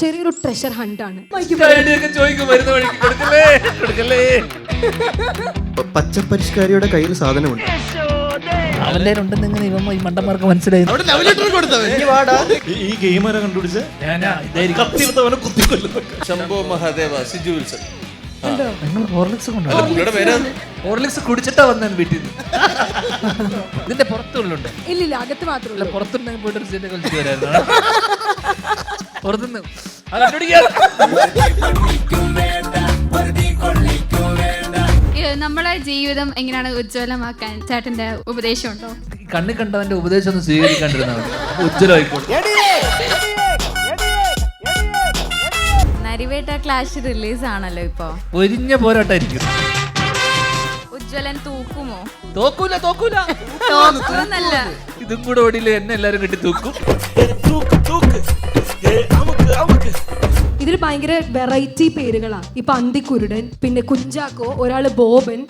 ചെറിയൊരു ട്രഷർ ഹണ്ടാണ്. പച്ചപ്പരിഷ്കാരിയുടെ കയ്യിൽ സാധനമുണ്ട്. അവന്റെ ഉണ്ടെന്ന് ഇവ ഈ മണ്ടന്മാർക്ക് മനസ്സിലായി. ഈ ഗെയിം ആരാ കണ്ടുപിടിച്ച? ശംഭോ മഹാദേവ, സിജു വിൽസൺ. നിങ്ങൾ ഹോർലിക്സ് കൊണ്ടുപോയി ഹോർലിക്സ് കുടിച്ചിട്ടാ വന്നത് വീട്ടിൽ നിന്ന്. ഇതിന്റെ പുറത്തുള്ളുണ്ട്. ഇല്ലില്ല, അകത്ത് മാത്രമല്ല. പുറത്തുണ്ടെങ്കിൽ പോയിട്ട് ഒരു സീറ്റ് കളിച്ചു വരായിരുന്നു. പുറത്തുനിന്ന് നമ്മളെ ജീവിതം എങ്ങനെയാണ് ഉജ്ജ്വലമാക്കാൻ ചേട്ടന്റെ ഉപദേശം ഉണ്ടോ? കണ്ണി കണ്ടവന്റെ ഉപദേശം ഒന്ന് സ്വീകരിക്കാണ്ടിരുന്നാൽ ഉജ്ജ്വലമായിക്കോട്ടെ. നരിവേട്ട ക്ലാഷ് റിലീസ് ആണല്ലോ ഇപ്പൊ. ഒരിഞ്ഞ പോരാട്ടായിരിക്കും. ഉജ്ജ്വലൻ തൂക്കുമോ? തോക്കൂല തോക്കുന്നല്ല. ഇതും കൂടെ ഓടിയില്ലേ എന്നെ എല്ലാരും കെട്ടി തൂക്കും. ഇതിൽ ഭയങ്കര വെറൈറ്റി പേരുകളാ. ഇപ്പൊ അന്തിക്കുരുടൻ, പിന്നെ കുഞ്ചാക്കോ, ഒരാള് ബോബൻ,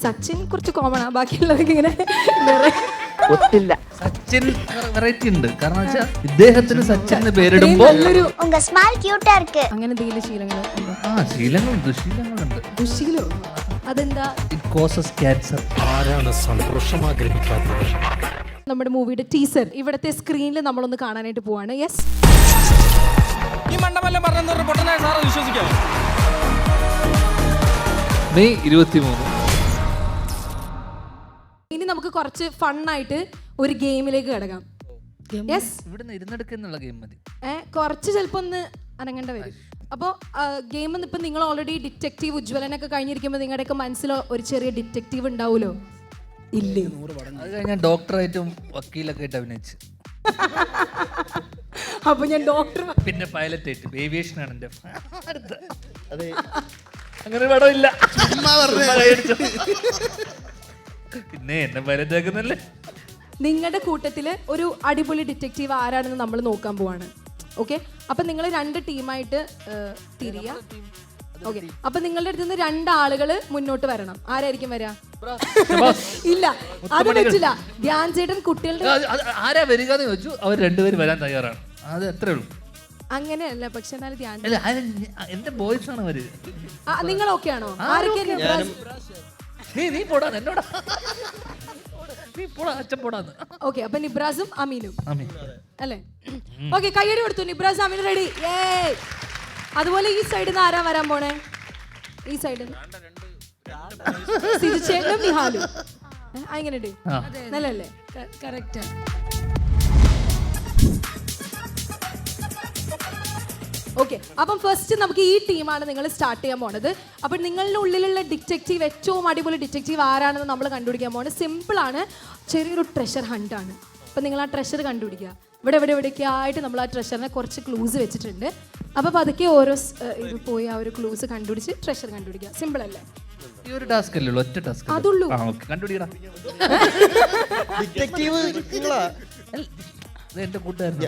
സച്ചിൻ കുറച്ച് കോമൺ ആ. ബാക്കിയുള്ളവർക്ക് ഇങ്ങനെ സച്ചിൻ വെറൈറ്റി ഉണ്ട്. കാരണം വെച്ചാൽ ഇദ്ദേഹത്തിന് സച്ചിൻ എന്ന് പേരിടുമ്പോ അങ്ങനെ എന്തെങ്കിലും ശീലങ്ങൾ ഉണ്ടോ? ശീലങ്ങളുണ്ട്, ദുശീലങ്ങളുണ്ട്. ദുശീലോ? അതെന്താ? It causes cancer. ആരാണ് സന്തോഷം ആഗ്രഹിക്കാത്തത്? നമ്മുടെ മൂവിയുടെ ടീസർ ഇവിടത്തെ സ്ക്രീനിൽ നമ്മളൊന്ന് കാണാനായിട്ട് പോവാണ്. Yes, May 23. ഇനി നമുക്ക് കുറച്ച് ഫണ്ണായിട്ട് ഒരു ഗെയിമിലേക്ക് കിടക്കാം. യെസ്, ഇവിടുന്ന് ഇരുന്നെടുക്കുന്നുള്ള ഗെയിം മതി. കുറച്ച് ചിലപ്പോ ഒന്ന് അനങ്ങേണ്ട വരും. അപ്പോൾ ഗെയിം ഇപ്പൊ നിങ്ങൾ ഓൾറെഡി ഡിറ്റക്റ്റീവ് ഉജ്ജ്വലനൊക്കെ കഴിഞ്ഞിരിക്കുമ്പോൾ നിങ്ങളുടെയൊക്കെ മനസ്സിൽ ഒരു ചെറിയ ഡിറ്റക്റ്റീവ് ഉണ്ടാവുമല്ലോ. ഇല്ലേ? അത് കഴിഞ്ഞാൽ ഡോക്ടറായിട്ടും വക്കീലൊക്കെ ആയിട്ട് അഭിനയിച്ച്. അപ്പൊ ഞാൻ ഡോക്ടർ, പിന്നെ പൈലറ്റ് ആയിട്ട് ഏവിയേഷൻ ആണ് എന്റെ. അങ്ങനെ പടമില്ല. പിന്നെ എന്നെ പൈലറ്റ് ആക്കുന്നല്ലേ. നിങ്ങളുടെ കൂട്ടത്തില് ഒരു അടിപൊളി ഡിറ്റക്റ്റീവ് ആരാണെന്ന് നമ്മൾ നോക്കാൻ പോവാണ്. ഓക്കെ, അപ്പൊ നിങ്ങൾ 2 ടീമായിട്ട് തിരിയാ. ഓക്കെ, അപ്പൊ നിങ്ങളുടെ അടുത്ത് നിന്ന് 2 ആളുകള് മുന്നോട്ട് വരണം. ആരായിരിക്കും വരാ? ഇല്ല, അത് പറ്റില്ല. ധ്യാൻ ചേട്ടൻ കുട്ടികളുടെ ആരാ വരിക എന്ന് ചോദിച്ചു. അവർ 2 പേര് വരാൻ തയ്യാറാണ്. അത് എത്രേ ഉള്ളൂ. അങ്ങനെയല്ല, പക്ഷെ എന്നാലും ധ്യാൻ എന്റെ ബോയ്സ് ആണ് അവര്. നിങ്ങൾ ഓക്കെ ആണോ? ആരൊക്കെ? നീ പോടാ എന്നോടാ. നീ പോടാ, അച്ഛൻ പോടാന്ന്. ഓക്കെ, അപ്പൊ നിബ്രാസും അമീനും അല്ലേ? ഓക്കെ, കയ്യടി കൊടുത്തു. നിബ്രാസ്, അമീൻ റെഡി. അതുപോലെ ഈ സൈഡിൽ നിന്ന് ആരാ വരാൻ പോണേ? ഈ സൈഡിൽ സിജുചേട്ടനും നിഹാലും. എങ്ങനെയുണ്ട്? നല്ലല്ലേ? കറക്റ്റ്. ഓക്കെ, അപ്പം ഫസ്റ്റ് നമുക്ക് ഈ ടീമാണ് നിങ്ങൾ സ്റ്റാർട്ട് ചെയ്യാൻ പോണത്. അപ്പം നിങ്ങളുടെ ഉള്ളിലുള്ള ഡിറ്റക്റ്റീവ്, ഏറ്റവും അടിപൊളി ഡിറ്റക്റ്റീവ് ആരാണെന്ന് നമ്മൾ കണ്ടുപിടിക്കാൻ പോകുന്നത്. സിമ്പിളാണ്, ചെറിയൊരു ട്രഷർ ഹണ്ടാണ്. അപ്പം നിങ്ങൾ ആ ട്രഷർ കണ്ടുപിടിക്കുക. എവിടെയൊക്കെ ആയിട്ട് നമ്മൾ ആ ട്രഷറിനെ കുറച്ച് ക്ലൂസ് വെച്ചിട്ടുണ്ട്. അപ്പോൾ പതുക്കെ ഓരോ ഇത് പോയി ആ ഒരു ക്ലൂസ് കണ്ടുപിടിച്ച് ട്രഷർ കണ്ടുപിടിക്കുക. സിമ്പിൾ അല്ലേ? ഈ ഒരു ടാസ്ക് അല്ലേ ഉള്ളൂ, ഒറ്റ ടാസ്ക് അതുള്ളൂ. കണ്ടുപിടിക്കടാ. എന്റെ കൂട്ടുകാരൻ.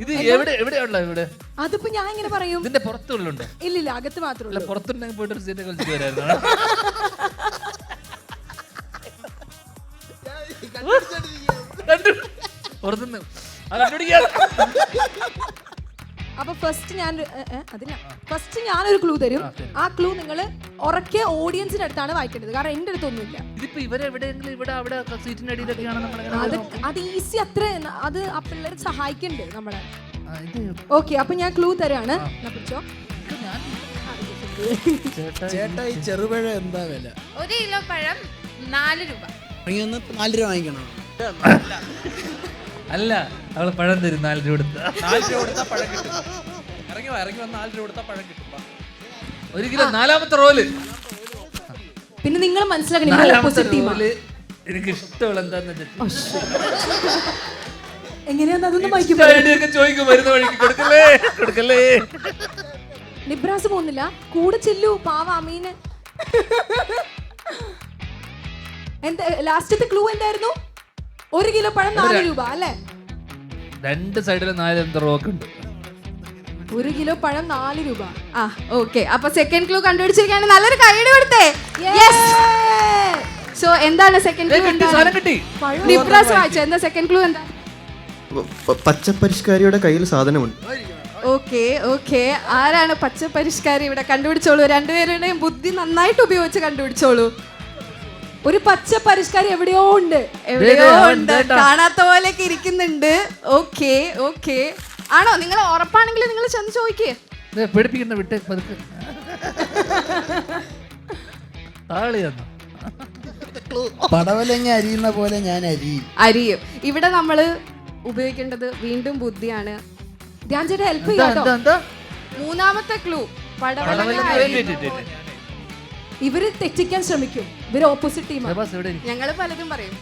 ഇത് എവിടെയുള്ള ഇവിടെ? അതിപ്പോ ഞാൻ ഇങ്ങനെ പറയും. ഇതിന്റെ പുറത്തുള്ളുണ്ട്. ഇല്ലില്ല, അകത്ത് മാത്രമല്ല. പുറത്തുണ്ടെങ്കിൽ പോയിട്ട് ഒരു സീറ്റ് കളിച്ചു വരായിരുന്നു. പുറത്തുനിന്ന് അപ്പൊ ഫസ്റ്റ് ഞാനൊരു ക്ലൂ തരും. ആ ക്ലൂ നിങ്ങൾ ഉറക്കെ ഓഡിയൻസിന്റെ അടുത്താണ് വായിക്കേണ്ടത്. കാരണം എന്റെ അടുത്തൊന്നുമില്ല. ഇതിപ്പോ ഇവരെവിടെയെങ്കിലും ഇവിടെ അവിടെ സീറ്റിന്റെ അടിയിലൊക്കെയാണ്. അത് ഈസി അത്ര. അത് ആ പിള്ളേരെ സഹായിക്കണ്ടേ നമ്മളെ? ഓക്കെ, അപ്പൊ ഞാൻ ക്ലൂ തരാണ്. പിടിച്ചോ. ചേട്ടാ, ഈ ചെറുപഴം എന്താ വില? 1 കിലോ പഴം 4 രൂപ. 4 രൂപ വാങ്ങിക്കണം. അല്ല, അവള് പഴം തരും 4 രൂപ കൊടുത്ത. 4 രൂപ കൊടുത്താൽ പഴം കിട്ടും. ഇറങ്ങി വന്ന് 4 രൂപ കൊടുത്താൽ പഴം കിട്ടും. 1 കിലോ 4ാമത്തെ റോല്. പിന്നെ നിങ്ങൾ മനസ്സിലാക്കണം, ഓപ്പോസിറ്റ് ടീമാണ്. എനിക്ക് ഇഷ്ടമുള്ള എന്താന്ന് എങ്ങനെയാന്ന് അതൊന്നും ചോദിക്കും. വരുന്ന വഴിക്ക് കൊടുക്കല്ലേ. നിബ്രാസ് പോകുന്നില്ല, കൂടെ ചെല്ലു. പാവ അമീന്. എന്താ ലാസ്റ്റത്തെ ക്ലൂ എന്തായിരുന്നു? 1 കിലോ പഴം 4 രൂപ അല്ലേ? 2 സൈഡിലും 4 റോക്ക് ഉണ്ട്. 1 കിലോ പഴം 4 രൂപ. ഓക്കെ, അപ്പൊ സെക്കൻഡ് ക്ലൂ കണ്ടുപിടിച്ചിരിക്കുകയാണ്. നല്ലൊരു കൈയ്യടി കൊടുത്തേ. സോ എന്താണ് സെക്കൻഡ് ക്ലൂ? നിബ്രാസ് വായിച്ചോ. എന്താ സെക്കൻഡ് ക്ലൂ? എന്താ? പച്ചപ്പരിഷ്കാരിയുടെ കയ്യിൽ സാധനമുണ്ട്. ഓക്കെ ഓക്കെ, ആരാണ് പച്ച പരിഷ്കാരി ഇവിടെ? കണ്ടുപിടിച്ചോളൂ, രണ്ടുപേരുടെയും ബുദ്ധി നന്നായിട്ട് ഉപയോഗിച്ച് കണ്ടുപിടിച്ചോളൂ. ഒരു പച്ച പരിഷ്കാരി എവിടെയോ ഉണ്ട്. എവിടെയോ ഉണ്ട്, കാണാത്ത പോലെയൊക്കെ ഇരിക്കുന്നുണ്ട്. ഓക്കെ ഓക്കെ, ആണോ? നിങ്ങൾ ഉറപ്പാണെങ്കിൽ നിങ്ങൾ ചെന്ന് ചോദിക്കേ. പേടിപ്പിക്കുന്ന വിട്ട് പതുക്കെ താളിയാന്നോ? പടവലങ്ങ അരിയുന്ന പോലെ ഞാൻ അരിയും. ഇവിടെ നമ്മൾ ഉപയോഗിക്കേണ്ടത് വീണ്ടും ബുദ്ധിയാണ്. ധ്യാൻ ചേട്ടാ ഹെൽപ്പ് എന്താ ചെയ്യാട്ടോ. എന്താ എന്താ മൂന്നാമത്തെ ക്ലൂ പടവലങ്ങ അരിയും. ഇവര് തെറ്റിക്കാൻ ശ്രമിക്കും. ഇവര് ഓപ്പോസിറ്റ് ടീമാണ്. പ്രഭാസ് എവിടെ ഇരിക്കുന്നു? ഞങ്ങള് പലതും പറയും.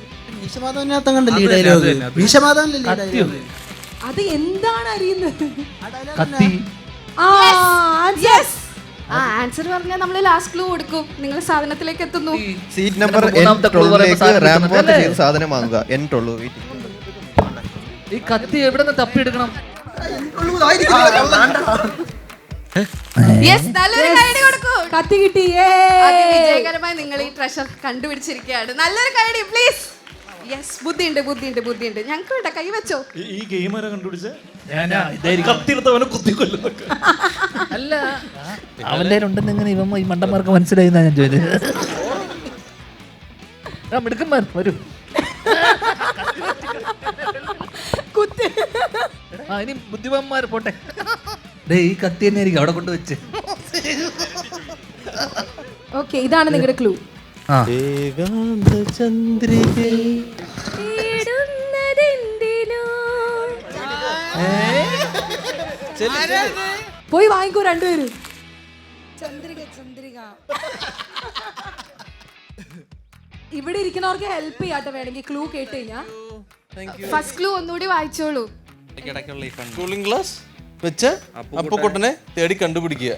ഭീഷമാധവനകത്ത് കണ്ട് ലീഡ് ഡയലോഗ്. ഭീഷമാധവനിലെ ലീഡ് കത്തിയോ? അത് എന്താണ് അറിയുന്നത്? കത്തി. ആൻസർ പറഞ്ഞാൽ നമ്മൾ ലാസ്റ്റ് ക്ലൂ കൊടുക്കും. നിങ്ങൾ സാധനത്തിലേക്ക് എത്തുന്നു. സീറ്റ് നമ്പർ മൂന്നാമത്തെ clue പറയുമ്പോ സാധനം റാംബോ കിട്ടുന്നുണ്ട് ചെയ്ത് സാധനം വാങ്ങുക. എൻട്രോളൂ. ഈ കത്തി എവിടെ നിന്ന് തപ്പിയെടുക്കണം? യെസ്, നല്ലൊരു കൈഡി കൊടുക്കൂ. കത്തി കിട്ടി. വിജയകരമായി നിങ്ങൾ ഈ ട്രഷർ കണ്ടുപിടിച്ചിരിക്കുകയാണ്. നല്ലൊരു കൈഡി പ്ലീസ്. യെസ്, ബുദ്ധിയുണ്ട് ബുദ്ധിയുണ്ട് ബുദ്ധിയുണ്ട്. ഞങ്ങൾക്ക് വേണ്ട, കൈ വെച്ചോ. ഈ ഗെയിം ആരാ കണ്ടുപിടിച്ച? ഇതായിരിക്കും. കത്തിയെടുത്തവനെ കുത്തിക്കൊല്ലും. അല്ല, അവന്റെ ഉണ്ടെന്ന് എങ്ങനെ ഇവ ഈ മണ്ടന്മാർക്ക് മനസ്സിലായി ഞാൻ ചോദിച്ചത്. മിടുക്കന്മാർ വരൂ. ഇനി ബുദ്ധിമാന്മാർ പോട്ടെ. ഈ കത്തി തന്നെ ആയിരിക്കും അവിടെ കൊണ്ടുവച്ച്. ഓക്കെ, ഇതാണ് നിങ്ങളുടെ ക്ലൂ. പോയി വാങ്ങിക്കോ രണ്ടുപേരും. ഇവിടെ ഇരിക്കുന്നവർക്ക് ഹെൽപ്പ് ചെയ്യാട്ടോ വേണമെങ്കിൽ ക്ലൂ കേട്ട് കഴിഞ്ഞാ. ഫസ്റ്റ് ക്ലൂ ഒന്നുകൂടി വായിച്ചോളൂ. കൂളിംഗ് ഗ്ലാസ് വെച്ച് അപ്പുക്കുട്ടനെ തേടി കണ്ടുപിടിക്കുക.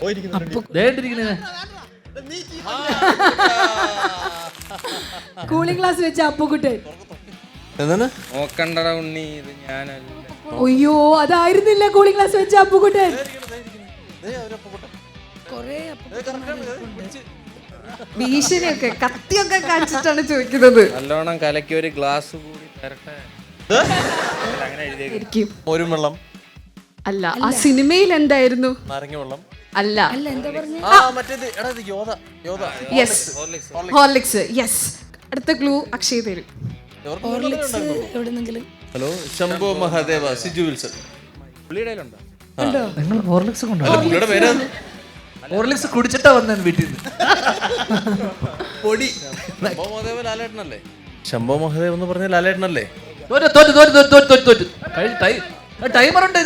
കൂളിംഗ് ഗ്ലാസ് വെച്ച അപ്പുകുട്ടൻ. എന്താണ്? നോക്കണ്ടട ഉണ്ണി, ഇത് ഞാനല്ല. അയ്യോ, അതായിരുന്നില്ല കൂളിംഗ് ഗ്ലാസ് വെച്ച അപ്പുകുട്ടൻ. ഭീഷണിയൊക്കെ കത്തിയൊക്കെ കാണിച്ചിട്ടാണ് ചോദിക്കുന്നത്. നല്ലോണം കലക്കി ഒരു ഗ്ലാസ് കൂടി തരട്ടെ. അങ്ങനെ എഴുതിയേക്കും. ഒരു വെള്ളം അല്ല, ആ സിനിമയിൽ എന്തായിരുന്നു? നാരങ്ങ വെള്ളം അല്ല, മറ്റേത് എടാ ഇത് Yodha Yodha yes, Horlicks. Yes, അടുത്ത ക്ലൂ അക്ഷയ് തരും. ഹലോ, ശംഭോ മഹാദേവ, സിജു വിൽസൺ. പുള്ളിയുടെ കയ്യിലുണ്ടോ? നിങ്ങൾ ഹോർലിക്സ് കൊണ്ടുവന്നു? പുള്ളിയുടെ പേര് ഹോർലിക്സ് കുടിച്ചിട്ടാ വന്നത് വീട്ടിൽ നിന്ന്. പൊടി. ശംഭോ മഹാദേവ ലാലേട്ടനല്ലേ? ശംഭോ മഹാദേവ് എന്ന് പറഞ്ഞ ലാലേട്ടനല്ലേ? ടൈമർ ഉണ്ട്.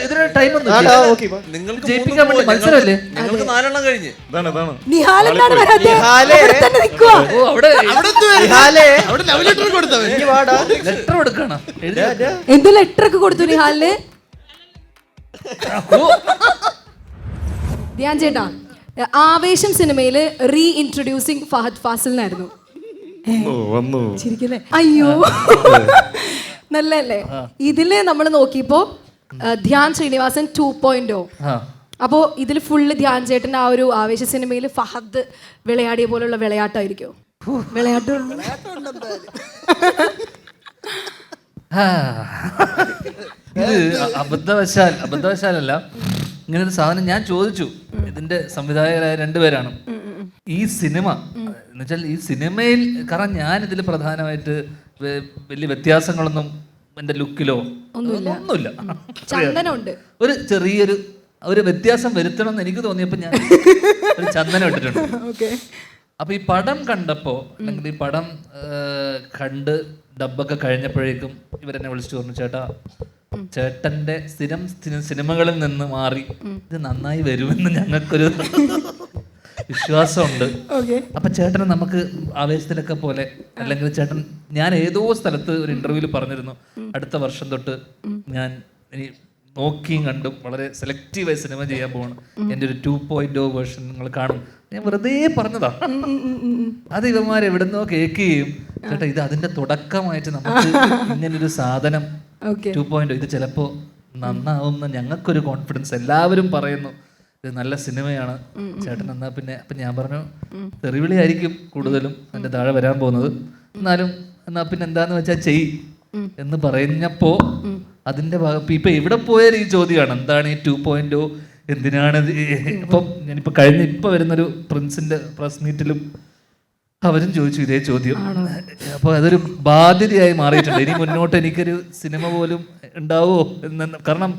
ഇതിന് ടൈം ഒന്നും നിങ്ങൾക്ക് ജയിപ്പിക്കാൻ വേണ്ടി മത്സരമല്ലേ? ഞങ്ങൾക്ക് 4 എണ്ണം കഴിഞ്ഞ്. നിഹാലെന്താണ് വരാത്തെ? അവിടെ തന്നെ നിക്കുവാ. ഓ, അവിടെ ലെറ്റർ കൊടുത്തവൻ. ലെറ്റർ കൊടുക്കണം. എന്ത് ലെറ്റർ ഒക്കെ കൊടുത്തു നിഹാലിന്? ധ്യാൻ ചേട്ടാ, ആവേശം സിനിമയില് റീ ഇൻട്രൊഡ്യൂസിങ് ഫഹദ് ഫാസിലിനായിരുന്നു. ചിരിക്കല്ലേ? അയ്യോ, നല്ലല്ലേ? ഇതില് നമ്മൾ നോക്കിയപ്പോ ധ്യാൻ ശ്രീനിവാസൻ 2.0. അപ്പോ ഇതിൽ ഫുള്ള് ധ്യാൻ ചേട്ടന്റെ ആ ഒരു ആവേശ സിനിമയിൽ ഫഹദ് വിളയാടിയ പോലുള്ള വിളയാട്ടമായിരിക്കും. ഇത് അബദ്ധവശാലല്ല, ഇങ്ങനെ ഒരു സാധനം ഞാൻ ചോദിച്ചു. ഇതിന്റെ സംവിധായകരായ 2 പേരാണ്. ഈ സിനിമ എന്നുവെച്ചാൽ ഈ സിനിമയിൽ, കാരണം ഞാൻ ഇതിൽ പ്രധാനമായിട്ട് വലിയ വ്യത്യാസങ്ങളൊന്നും എന്റെ ലുക്കിലോ ഒന്നുമില്ല. ചന്ദനമുണ്ട്. ഒരു ചെറിയൊരു വ്യത്യാസം വരുത്തണം എന്ന് എനിക്ക് തോന്നിയപ്പോൾ ഞാൻ ഒരു ചന്ദനം ഇട്ടിട്ടുണ്ട്. അപ്പൊ ഈ പടം കണ്ടപ്പോ, അല്ലെങ്കിൽ ഈ പടം കണ്ട് ഡബ്ബൊക്കെ കഴിഞ്ഞപ്പോഴേക്കും ഇവരെന്നെ വിളിച്ചിട്ട് പറഞ്ഞു, ചേട്ടന്റെ സ്ഥിരം സിനിമകളിൽ നിന്ന് മാറി ഇത് നന്നായി വരുമെന്ന് ഞങ്ങൾക്കൊരു വിശ്വാസമുണ്ട്. അപ്പൊ ചേട്ടന് നമുക്ക് ആവേശത്തിലൊക്കെ പോലെ, അല്ലെങ്കിൽ ചേട്ടൻ, ഞാൻ ഏതോ സ്ഥലത്ത് ഒരു ഇന്റർവ്യൂവിൽ പറഞ്ഞിരുന്നു, അടുത്ത വർഷം തൊട്ട് ഞാൻ ഇനി നോക്കിയും കണ്ടും വളരെ സെലക്റ്റീവായി സിനിമ ചെയ്യാൻ പോവാണ്. എൻ്റെ ഒരു 2.0 വേർഷൻ നിങ്ങൾ കാണും. ഞാൻ വെറുതെ പറഞ്ഞതാ. അത് ഇവന്മാർ എവിടുന്നോ കേൾക്കുകയും, ചേട്ടാ ഇത് അതിന്റെ തുടക്കമായിട്ട് നമുക്ക് ഇങ്ങനൊരു സാധനം 2.0 ഇത് ചിലപ്പോ നന്നാവും എന്ന് ഞങ്ങൾക്കൊരു കോൺഫിഡൻസ്, എല്ലാവരും പറയുന്നു ഇത് നല്ല സിനിമയാണ് ചേട്ടൻ. എന്നാ പിന്നെ അപ്പം ഞാൻ പറഞ്ഞു, തെറിവിളി ആയിരിക്കും കൂടുതലും എൻ്റെ താഴെ വരാൻ പോകുന്നത്, എന്നാലും എന്നാ പിന്നെ എന്താന്ന് വെച്ചാൽ എന്ന് പറഞ്ഞപ്പോ അതിന്റെ ഇപ്പൊ എവിടെ പോയാലും ഈ ചോദ്യമാണ്, എന്താണ് ഈ 2.0, എന്തിനാണ് ഇപ്പം ഞാനിപ്പോ ഇപ്പൊ വരുന്നൊരു പ്രിൻസിന്റെ പ്രസ് മീറ്റിലും അവരും ചോദിച്ചു ഇതേ ചോദ്യം. അപ്പൊ അതൊരു ബാധ്യതയായി മാറിയിട്ടുണ്ട്. ഇനി മുന്നോട്ട് എനിക്കൊരു സിനിമ പോലും ഉണ്ടാവുമോ എന്ന്, കാരണം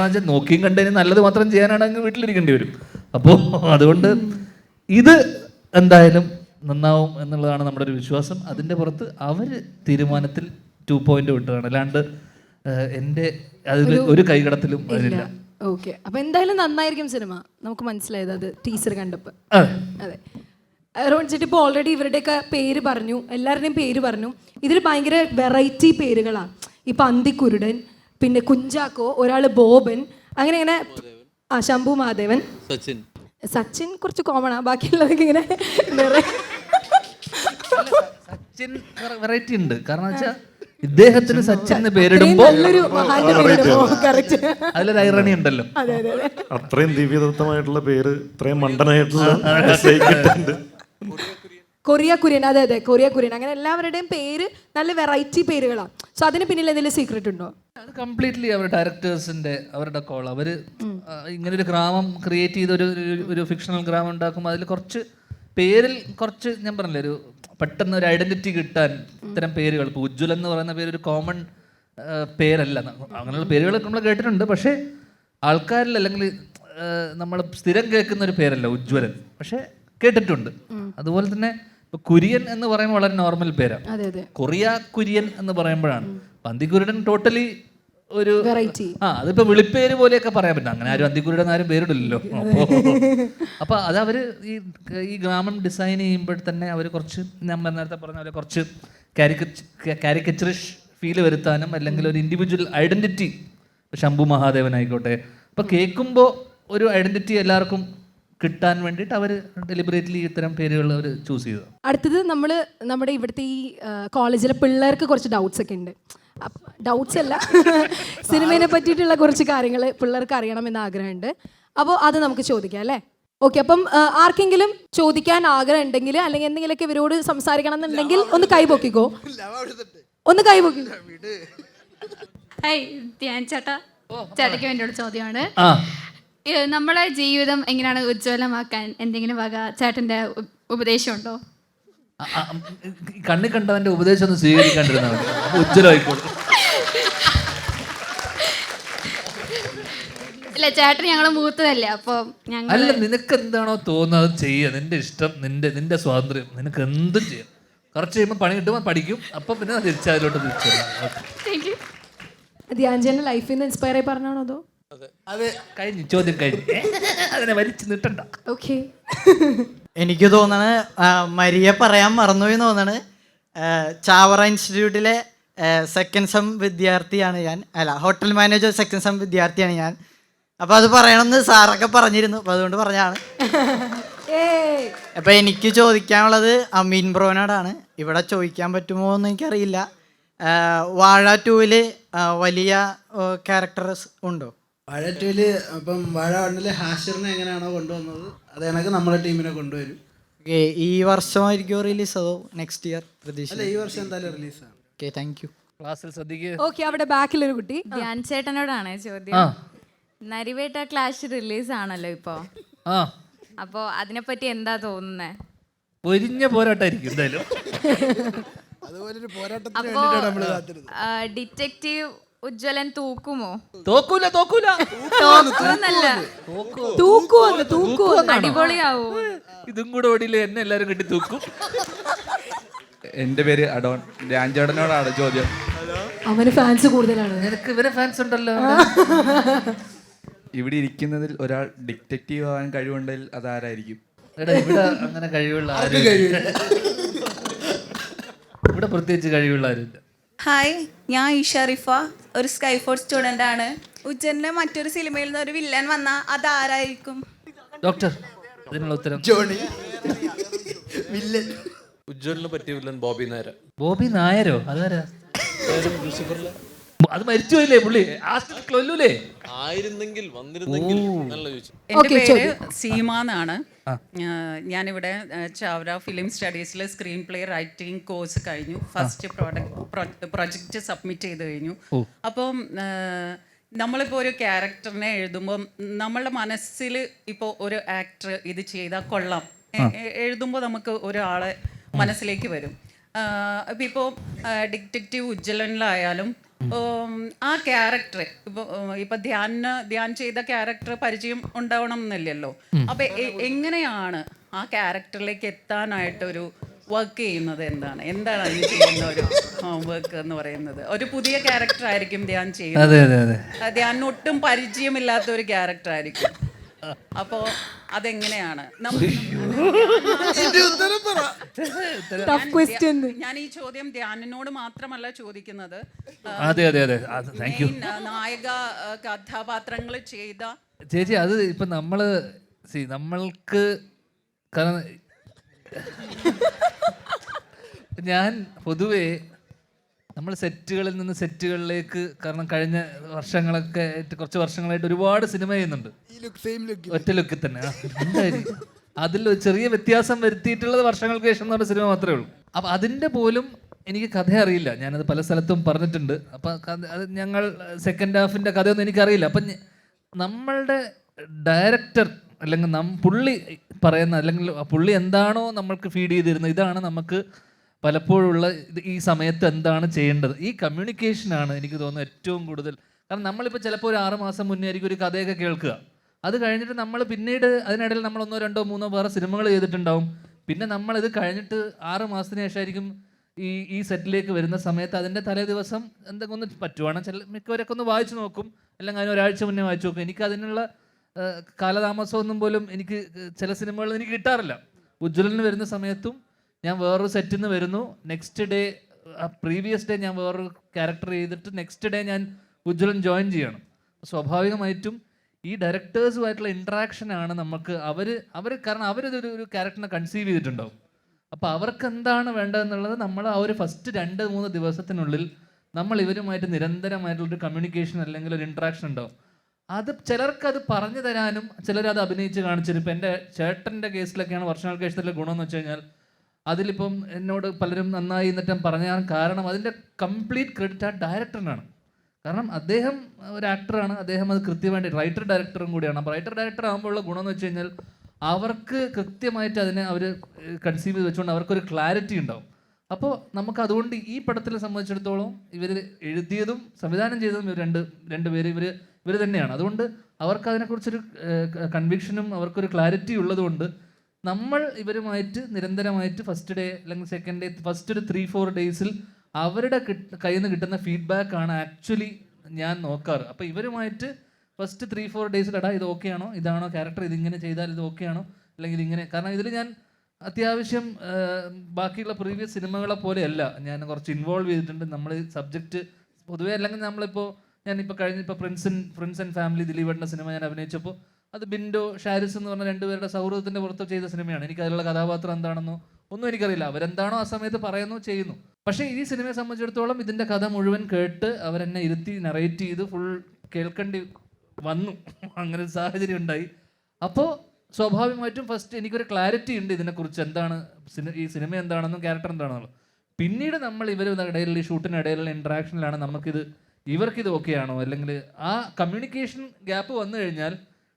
വെച്ചാൽ നോക്കിയും കണ്ടതിന് നല്ലത് മാത്രം ചെയ്യാനാണെങ്കിൽ വീട്ടിലിരിക്കേണ്ടി വരും. അപ്പോൾ അതുകൊണ്ട് ഇത് എന്തായാലും നന്നാവും എന്നുള്ളതാണ് നമ്മുടെ ഒരു വിശ്വാസം. അതിൻ്റെ പുറത്ത് അവർ തീരുമാനത്തിൽ 2.0 വിട്ടതാണ്, അല്ലാണ്ട് എൻ്റെ അതിൽ ഒരു കൈകടത്തിലും അതിലില്ല. ഓക്കെ, അപ്പൊ എന്തായാലും നന്നായിരിക്കും സിനിമ, നമുക്ക് മനസ്സിലായത് അത് ടീസർ കണ്ടപ്പോൾ. അതെ, റോൺ ചേട്ടി ഇപ്പോൾ ഓൾറെഡി ഇവരുടെയൊക്കെ പേര് പറഞ്ഞു, എല്ലാവരുടെയും പേര് പറഞ്ഞു. ഇതിൽ ഭയങ്കര വെറൈറ്റി പേരുകളാണ്. ഇപ്പം അന്തിക്കുരുടൻ, പിന്നെ കുഞ്ചാക്കോ, ഒരാൾ ബോബൻ, അങ്ങനെ ഇങ്ങനെ. ശംഭു മഹാദേവൻ, സച്ചിൻ കുറച്ച് കോമൺ ആ, ബാക്കിയുള്ളതൊക്കെ ഇങ്ങനെ സച്ചിൻ വെറൈറ്റി ഉണ്ട്, കാരണം വെച്ചാൽ ഇദ്ദേഹത്തിന് സച്ചിൻ എന്ന് പേരിടുമ്പോ നല്ലൊരു മഹാന്റെ പേര്. കറക്റ്റ്, അതിലൊരു ഐറണി ഉണ്ടല്ലോ. അതെ അതെ അതെ. അത്രയും ദിവ്യദത്തമായിട്ടുള്ള പേര് ഇത്രയും മണ്ടനായിട്ടുള്ള കൊറിയ കുര്യൻ, അതെ അതെ, കൊറിയ കുര്യൻ, അങ്ങനെ എല്ലാവരുടെയും പേര് നല്ല വെറൈറ്റി പേരുകളാണ്. സോ അതിന് പിന്നിൽ എന്തെങ്കിലും സീക്രട്ട് ഉണ്ടോ? അത് കംപ്ലീറ്റ്ലി അവരുടെ ഡയറക്ടേഴ്സിന്റെ അവരുടെ കോൾ. അവര് ഇങ്ങനെ ഒരു ഗ്രാമം ക്രിയേറ്റ് ചെയ്ത് ഒരു ഫിക്ഷണൽ ഗ്രാമം ഉണ്ടാക്കുമ്പോൾ അതിൽ കുറച്ച് പേരിൽ കുറച്ച്, ഞാൻ പറഞ്ഞില്ലേ, ഒരു പെട്ടെന്ന് ഒരു ഐഡന്റിറ്റി കിട്ടാൻ ഇത്തരം പേരുകൾ. ഇപ്പോൾ ഉജ്ജ്വലൻ എന്ന് പറയുന്ന പേര് ഒരു കോമൺ പേരല്ല, അങ്ങനെയുള്ള പേരുകൾ നമ്മൾ കേട്ടിട്ടുണ്ട്, പക്ഷേ ആൾക്കാരിൽ അല്ലെങ്കിൽ നമ്മൾ സ്ഥിരം കേൾക്കുന്ന ഒരു പേരല്ല ഉജ്ജ്വലൻ, പക്ഷേ കേട്ടിട്ടുണ്ട്. അതുപോലെ തന്നെ ഇപ്പൊ കുര്യൻ എന്ന് പറയുമ്പോൾ വളരെ നോർമൽ പേരാണ്. കൊറിയ കുര്യൻ എന്ന് പറയുമ്പോഴാണ്. അന്തിക്കുരുടൻ ടോട്ടലി ഒരു വെറൈറ്റി. അതിപ്പോ വിളിപ്പേര് പോലെയൊക്കെ പറയാൻ പറ്റും. അങ്ങനെ ആരും അന്തിക്കുരുടൻ ആരും പേരിടില്ലല്ലോ. അപ്പൊ അത് അവര് ഈ ഗ്രാമം ഡിസൈൻ ചെയ്യുമ്പോൾ തന്നെ അവർ കുറച്ച്, ഞാൻ നേരത്തെ പറഞ്ഞ പോലെ കുറച്ച് കാരിക്കച്ചറിഷ് ഫീല് വരുത്താനും, അല്ലെങ്കിൽ ഒരു ഇൻഡിവിജ്വൽ ഐഡന്റിറ്റി, ശംഭു മഹാദേവൻ ആയിക്കോട്ടെ, അപ്പൊ കേൾക്കുമ്പോൾ ഒരു ഐഡന്റിറ്റി എല്ലാവർക്കും കിട്ടാൻ വേണ്ടിയിട്ട് അവർ ഡെലിബറേറ്റ്ലി ഇത്തരം പേരുകൾ അവർ ചൂസ് ചെയ്തു. അടുത്തത് നമ്മുടെ ഇവിടുത്തെ ഈ കോളേജിലെ പിള്ളേർക്ക് കുറച്ച് ഡൗട്ട്സ് ഒക്കെ ഉണ്ട്. ഡൗട്ട്സ് അല്ല, സിനിമയെ പറ്റിയിട്ടുള്ള കുറച്ച് കാര്യങ്ങൾ പിള്ളേർക്ക് അറിയണമെന്ന് ആഗ്രഹമുണ്ട്. അപ്പോൾ അത് നമുക്ക് ചോദിക്കാം അല്ലേ? ഓക്കെ, അപ്പം ആർക്കെങ്കിലും ചോദിക്കാൻ ആഗ്രഹം ഉണ്ടെങ്കിൽ, അല്ലെങ്കിൽ എന്തെങ്കിലുമൊക്കെ ഇവരോട് സംസാരിക്കണം എന്നുണ്ടെങ്കിൽ ഒന്ന് കൈപൊക്കിക്കോ, ഒന്ന് കൈപൊക്കിക്കോ. ഹായ് ധ്യാൻ ചേട്ടാ, ചേട്ടയ്ക്ക് വേണ്ടിയുള്ള ചോദ്യമാണ്. നമ്മളെ ജീവിതം എങ്ങനെയാണ് ഉജ്ജ്വലമാക്കാൻ എന്തെങ്കിലും വക ചേട്ടന്റെ ഉപദേശമുണ്ടോ? കണ്ണി കണ്ടവന്റെ ഉപദേശം ഒന്ന് സ്വീകരിക്കാണ്ടിരുന്ന ഉജ്ജ്വലമായിക്കോട്ടെ. ഇല്ല, ചേട്ടൻ ഞങ്ങളെ മൂത്തതല്ലേ, അപ്പൊ അല്ല, നിനക്ക് എന്താണോ തോന്നുന്നത് ചെയ്യുക, നിന്റെ ഇഷ്ടം, നിന്റെ സ്വാതന്ത്ര്യം, നിനക്ക് എന്തും ചെയ്യാം. കുറച്ച് കഴിയുമ്പോൾ പണി കിട്ടുമ്പോൾ പഠിക്കും, അപ്പൊ പിന്നെ തിരിച്ചതിലോട്ട് തിരിച്ചു. ധ്യാൻചേട്ടൻ്റെ ലൈഫിൽ നിന്ന് ഇൻസ്പയർ ആയി പറഞ്ഞാണോ അതോ? അത് കഴിഞ്ഞു, ചോദ്യം കഴിഞ്ഞു, അതിനെ വലിച്ചു നിട്ടണ്ട. ഓക്കെ, എനിക്ക് തോന്നണ് മരിയ പറയാൻ മറന്നുപോയി തോന്നണ്. ചാവറ ഇൻസ്റ്റിറ്റ്യൂട്ടിലെ സെക്കൻഡ് സെം വിദ്യാർത്ഥിയാണ് ഞാൻ, അല്ല ഹോട്ടൽ മാനേജർ സെക്കൻഡ് സെം വിദ്യാർത്ഥിയാണ് ഞാൻ. അപ്പോൾ അത് പറയണമെന്ന് സാറൊക്കെ പറഞ്ഞിരുന്നു, അപ്പോൾ അതുകൊണ്ട് പറഞ്ഞാണ്. അപ്പോൾ എനിക്ക് ചോദിക്കാനുള്ളത് അമീൻ ബ്രോനോടാണ്. ഇവിടെ ചോദിക്കാൻ പറ്റുമോ എന്ന് എനിക്കറിയില്ല. വാഴ 2-ൽ വലിയ ക്യാരക്ടേഴ്സ് ഉണ്ടോ? വാഴ 2-ൽ അപ്പം വാഴ 1-ൽ ഹാഷിറിനെ എങ്ങനെയാണോ കൊണ്ടുവന്നത് അത് കണക്ക് നമ്മളെ ടീമിനെ കൊണ്ടുവരും. ഓക്കെ, ഈ വർഷമായിരിക്കുമോ റിലീസ് അതോ നെക്സ്റ്റ് ഇയർ പ്രതീക്ഷ? അല്ല, ഈ വർഷം എന്തായാലും റിലീസാണ്. Okay, thank U. ക്ലാസ്സിൽ ശ്രദ്ധിക്കുക. ഓക്കെ, അവിടെ ബാക്കിലൊരു കുട്ടി. ധ്യാൻ ചേട്ടനോടാണ് ചോദ്യം. നരിവേട്ട ക്ലാഷ് റിലീസ് ആണല്ലോ ഇപ്പോ, അപ്പോ അതിനെപ്പറ്റി എന്താ തോന്നുന്നേ? പൊരിഞ്ഞ പോരാട്ടായിരിക്കും എന്തായാലും. അപ്പോ ഡിറ്റക്റ്റീവ് ഉജ്ജ്വലൻ തൂക്കുമോ? തോക്കൂല അടിപൊളിയാവൂ. ഇതും കൂടെ ഓടിയില്ലേ എന്നെ എല്ലാരും കെട്ടി തൂക്കും. എന്റെ പേര് അഡോൺ. ധ്യാൻചേട്ടനോടാണ് ചോദ്യം. അവന് ഫാൻസ് കൂടുതലാണ്. നിനക്ക് ഇവരെ ഫാൻസ് ഉണ്ടല്ലോ. ഇവിടെ ഇരിക്കുന്നതിൽ ഒരാൾ ഡിറ്റക്റ്റീവ് ആവാൻ കഴിവുണ്ടെങ്കിൽ അതാരായിരിക്കും? ഇവിടെ അങ്ങനെ കഴിവുള്ള ആരും, ഇവിടെ പ്രത്യേകിച്ച് കഴിവുള്ള ആരുമില്ല. ഹായ്, ഞാൻ ഈഷ റിഫ, ഒരു സ്കൈഫോർ സ്റ്റുഡൻ്റ് ആണ്. ഉജ്ജലിന്റെ മറ്റൊരു സിനിമയിൽ നിന്ന് ഒരു വില്ലൻ വന്നാൽ അതാരായിരിക്കും? ഡോക്ടർ, ഇതിനുള്ള ഉത്തരം ജോണി. ഉജ്ജ്വലിന് പറ്റിയ വില്ലൻ ബോബി നായർ. ബോബി നായരോ? അതാരാ? അത് മരിച്ചു പോയില്ലേ പുള്ളി? കൊല്ലൂലേ? ആയിരുന്നെങ്കിൽ വന്നിരുന്നെങ്കിൽ നല്ല ചോദിച്ചു. എൻ്റെ പേര് സീമ എന്നാണ്. ഞാനിവിടെ ചാവറ ഫിലിം സ്റ്റഡീസിൽ സ്ക്രീൻ പ്ലേ റൈറ്റിംഗ് കോഴ്സ് കഴിഞ്ഞു. ഫസ്റ്റ് പ്രൊജക്റ്റ് സബ്മിറ്റ് ചെയ്ത് കഴിഞ്ഞു. അപ്പം നമ്മളിപ്പോൾ ഒരു ക്യാരക്ടറിനെ എഴുതുമ്പം നമ്മളുടെ മനസ്സിൽ ഇപ്പോൾ ഒരു ആക്ടർ ഇത് ചെയ്താൽ കൊള്ളാം എഴുതുമ്പോൾ നമുക്ക് ഒരാളെ മനസ്സിലേക്ക് വരും. ഇപ്പോൾ ഡിറ്റക്റ്റീവ് ഉജ്ജ്വലനിലായാലും ആ ക്യാരക്ടർ ഇപ്പൊ ധ്യാൻ ചെയ്ത ക്യാരക്ടർ പരിചയം ഉണ്ടാവണം എന്നില്ലല്ലോ. അപ്പൊ എങ്ങനെയാണ് ആ ക്യാരക്ടറിലേക്ക് എത്താനായിട്ടൊരു വർക്ക് ചെയ്യുന്നത്? എന്താണ് അതിന് ചെയ്യുന്ന ഒരു വർക്ക് എന്ന് പറയുന്നത്? ഒരു പുതിയ ക്യാരക്ടർ ആയിരിക്കും ധ്യാൻ ചെയ്യുന്നത്. ധ്യാൻ ഒട്ടും പരിചയമില്ലാത്ത ഒരു ക്യാരക്ടർ ആയിരിക്കും. അപ്പോ അതെങ്ങനെയാണ്? ഞാൻ ഈ ചോദ്യം ധ്യാനിനോട് മാത്രമല്ല ചോദിക്കുന്നത്, നായക കഥാപാത്രങ്ങൾ ചെയ്ത ചേച്ചി. അത് ഇപ്പൊ നമ്മൾക്ക് കാരണം ഞാൻ പൊതുവേ നമ്മൾ സെറ്റുകളിൽ നിന്ന് സെറ്റുകളിലേക്ക്, കാരണം കഴിഞ്ഞ വർഷങ്ങളൊക്കെ കുറച്ച് വർഷങ്ങളായിട്ട് ഒരുപാട് സിനിമ ചെയ്യുന്നുണ്ട് ഒറ്റ ലുക്കിൽ തന്നെ. അതിൽ ചെറിയ വ്യത്യാസം വരുത്തിയിട്ടുള്ളത് വർഷങ്ങൾക്ക് ശേഷം എന്ന് പറഞ്ഞ സിനിമ മാത്രമേ ഉള്ളൂ. അപ്പം അതിൻ്റെ പോലും എനിക്ക് കഥ അറിയില്ല. ഞാനത് പല സ്ഥലത്തും പറഞ്ഞിട്ടുണ്ട്. അപ്പം അത് ഞങ്ങൾ സെക്കൻഡ് ഹാഫിൻ്റെ കഥയൊന്നും എനിക്കറിയില്ല. അപ്പം നമ്മളുടെ ഡയറക്ടർ അല്ലെങ്കിൽ പുള്ളി പറയുന്ന, അല്ലെങ്കിൽ പുള്ളി എന്താണോ നമ്മൾക്ക് ഫീഡ് ചെയ്തിരുന്നത്, ഇതാണ് നമുക്ക് പലപ്പോഴുള്ള ഈ സമയത്ത് എന്താണ് ചെയ്യേണ്ടത്. ഈ കമ്മ്യൂണിക്കേഷനാണ് എനിക്ക് തോന്നുന്നത് ഏറ്റവും കൂടുതൽ. കാരണം നമ്മളിപ്പോൾ ചിലപ്പോൾ ഒരു 6 മാസം മുന്നേ ആയിരിക്കും ഒരു കഥയൊക്കെ കേൾക്കുക. അത് കഴിഞ്ഞിട്ട് നമ്മൾ പിന്നീട് അതിനിടയിൽ നമ്മൾ 1, 2, 3 വേറെ സിനിമകൾ ചെയ്തിട്ടുണ്ടാവും. പിന്നെ നമ്മളിത് കഴിഞ്ഞിട്ട് 6 മാസത്തിന് ശേഷമായിരിക്കും ഈ സെറ്റിലേക്ക് വരുന്ന സമയത്ത് അതിൻ്റെ തലേ ദിവസം എന്തെങ്കിലും ഒന്ന് പറ്റുവാണ് മിക്കവരൊക്കെ ഒന്ന് വായിച്ചു നോക്കും, അല്ലെങ്കിൽ അതിന് ഒരാഴ്ച മുന്നേ വായിച്ചു നോക്കും. എനിക്ക് അതിനുള്ള കാലതാമസമൊന്നും പോലും എനിക്ക് ചില സിനിമകളിൽ എനിക്ക് കിട്ടാറില്ല. ഉജ്ജ്വലന് വരുന്ന സമയത്തും ഞാൻ വേറൊരു സെറ്റിൽ നിന്ന് വരുന്നു, നെക്സ്റ്റ് ഡേ പ്രീവിയസ് ഡേ ഞാൻ വേറൊരു ക്യാരക്ടർ ചെയ്തിട്ട് നെക്സ്റ്റ് ഡേ ഞാൻ ഉജ്ജ്വലൻ ജോയിൻ ചെയ്യണം. സ്വാഭാവികമായിട്ടും ഈ ഡയറക്ടേഴ്സുമായിട്ടുള്ള ഇൻട്രാക്ഷനാണ് നമുക്ക് കാരണം അവരിതൊരു ക്യാരക്ടറിനെ കൺസീവ് ചെയ്തിട്ടുണ്ടാവും. അപ്പോൾ അവർക്ക് എന്താണ് വേണ്ടതെന്നുള്ളത് നമ്മൾ ആ ഒരു ഫസ്റ്റ് 2-3 ദിവസത്തിനുള്ളിൽ നമ്മൾ ഇവരുമായിട്ട് നിരന്തരമായിട്ടുള്ളൊരു കമ്മ്യൂണിക്കേഷൻ അല്ലെങ്കിൽ ഒരു ഇൻട്രാക്ഷൻ ഉണ്ടാവും. അത് ചിലർക്കത് പറഞ്ഞു തരാനും ചിലരത് അഭിനയിച്ച് കാണിച്ചിരും. ഇപ്പം എൻ്റെ ചേട്ടൻ്റെ കേസിലൊക്കെയാണ് വർഷങ്ങൾക്ക് ശേഷത്തിലെ ഗുണമെന്ന് വെച്ച് കഴിഞ്ഞാൽ, അതിലിപ്പം എന്നോട് പലരും നന്നായി എന്നിട്ട് പറഞ്ഞാൽ കാരണം അതിൻ്റെ കംപ്ലീറ്റ് ക്രെഡിറ്റ് ആ ഡയറക്ടറിനാണ്. കാരണം അദ്ദേഹം ഒരു ആക്ടറാണ്, അദ്ദേഹം അത് കൃത്യമായിട്ട് റൈറ്റർ ഡയറക്ടറും കൂടിയാണ്. അപ്പോൾ റൈറ്റർ ഡയറക്ടർ ആകുമ്പോൾ ഉള്ള ഗുണമെന്ന് വെച്ച് കഴിഞ്ഞാൽ അവർക്ക് കൃത്യമായിട്ട് അതിനെ അവർ കൺസീവ് ചെയ്ത് വെച്ചുകൊണ്ട് അവർക്കൊരു ക്ലാരിറ്റി ഉണ്ടാവും. അപ്പോൾ നമുക്ക് അതുകൊണ്ട് ഈ പടത്തിനെ സംബന്ധിച്ചിടത്തോളം ഇവർ എഴുതിയതും സംവിധാനം ചെയ്തതും രണ്ടുപേര് ഇവർ തന്നെയാണ്. അതുകൊണ്ട് അവർക്ക് അതിനെക്കുറിച്ചൊരു കൺവിക്ഷനും അവർക്കൊരു ക്ലാരിറ്റി ഉള്ളതുകൊണ്ട് നമ്മൾ ഇവരുമായിട്ട് നിരന്തരമായിട്ട് ഫസ്റ്റ് ഡേ അല്ലെങ്കിൽ സെക്കൻഡ് ഡേ ഫസ്റ്റ് ഒരു 3-4 ഡേയ്സിൽ അവരുടെ കയ്യിൽ നിന്ന് കിട്ടുന്ന ഫീഡ്ബാക്കാണ് ആക്ച്വലി ഞാൻ നോക്കാറ്. അപ്പോൾ ഇവരുമായിട്ട് ഫസ്റ്റ് 3-4 ഡേയ്സിൽ ഇത് ഓക്കെ ആണോ, ഇതാണോ ക്യാരക്ടർ, ഇതിങ്ങനെ ചെയ്താൽ ഇത് ഓക്കെ ആണോ, അല്ലെങ്കിൽ ഇങ്ങനെ. കാരണം ഇതിൽ ഞാൻ അത്യാവശ്യം ബാക്കിയുള്ള പ്രീവിയസ് സിനിമകളെ പോലെയല്ല, ഞാൻ കുറച്ച് ഇൻവോൾവ് ചെയ്തിട്ടുണ്ട്. നമ്മൾ സബ്ജക്റ്റ് പൊതുവേ അല്ലെങ്കിൽ ഞാനിപ്പോൾ കഴിഞ്ഞിപ്പോൾ ഫ്രണ്ട്സ് ആൻഡ് ഫാമിലി ദിലീപേട്ടൻ്റെ സിനിമ ഞാൻ അഭിനയിച്ചപ്പോൾ അത് ബിൻഡോ ഷാരിസ് എന്ന് പറഞ്ഞ 2 പേരുടെ സൗഹൃദത്തിൻ്റെ പുറത്ത് ചെയ്ത സിനിമയാണ്. എനിക്ക് അതിലുള്ള കഥാപാത്രം എന്താണെന്നോ ഒന്നും എനിക്കറിയില്ല. അവരെന്താണോ ആ സമയത്ത് പറയുന്നു ചെയ്യുന്നു. പക്ഷേ ഈ സിനിമയെ സംബന്ധിച്ചിടത്തോളം ഇതിൻ്റെ കഥ മുഴുവൻ കേട്ട് അവരെന്നെ ഇരുത്തി നറേറ്റ് ചെയ്ത് ഫുൾ കേൾക്കേണ്ടി വന്നു. അങ്ങനെ ഒരു സാഹചര്യം ഉണ്ടായി. അപ്പോൾ സ്വാഭാവികമായിട്ടും ഫസ്റ്റ് എനിക്കൊരു ക്ലാരിറ്റി ഉണ്ട് ഇതിനെക്കുറിച്ച്, എന്താണ് ഈ സിനിമ എന്താണെന്നും ക്യാരക്ടർ എന്താണെന്നുള്ളത്. പിന്നീട് നമ്മൾ ഇടയിലുള്ള ഷൂട്ടിനിടയിലുള്ള ഇൻട്രാക്ഷനിലാണ് ഇവർക്കിത് ഓക്കെ ആണോ, അല്ലെങ്കിൽ ആ കമ്മ്യൂണിക്കേഷൻ ഗ്യാപ്പ് വന്നു കഴിഞ്ഞാൽ,